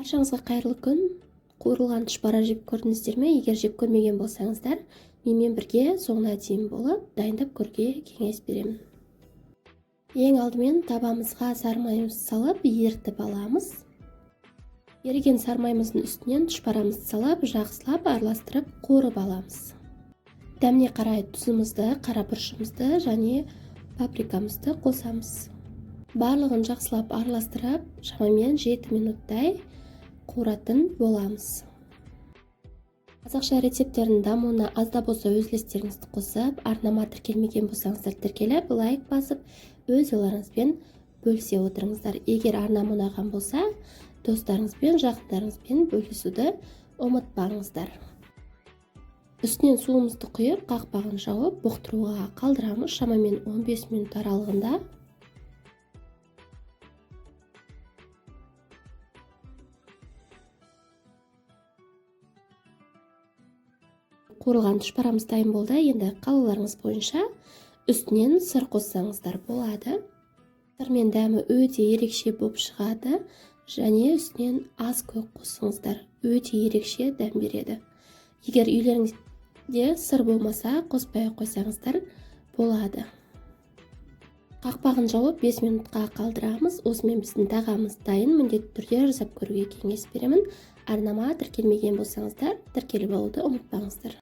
Баршаңызға қайырлы күн. Қуырылған тұшпара жеп көрдіңіздер ме? Егер жеп көрмеген болсаңыздар, менімен бірге соңына дейін болып дайындап көруге кеңес беремін. Ең алдымен табамызға сармайымызды салып, ерітіп аламыз. Еріген сармайымыздың үстінен тұшпарамызды салып, жақсылап араластырып қуырып аламыз. Дәміне қарай тұзымызды, қара бұрышымызды және паприкамызды қосамыз. Барлығын жақсылап араластырып, шамамен 7 минуттай қуыратын боламыз. Қазақша рецептердің дамуына азда болса өз үлестеріңізді қосып, арнама тіркелмеген болсаңыздар тіркеліп, лайк басып, өз ойларыңызбен бөлісе отырыңыздар. Егер арнам ұнаған болса, достарыңызбен, жақындарыңызбен бөлісуді ұмытпаңыздар. Үстінен суымызды құйып, қақпағын жауып, бұқтыруға қалдырамыз. Шамамен 15 минут аралығында. Қуырылған тұшпарамыз дайын болды. Енді қалауларыңыз бойынша үстінен сыр қоссаңыздар болады. Сырмен дәмі өте ерекше болып шығады және үстінен аз көк қосыңыздар. Өте ерекше дәм береді. Егер үйлеріңізде сыр болмаса, қоспай қойсаңыздар болады. Қақпағын жауып 5 минутқа қалдырамыз. Осымен біздің тағамыз дайын. Міндетті түрде жасап көруге кеңес беремін. Арнама тіркелмеген болсаңыздар, тіркеліп алуды ұмытпаңыздар.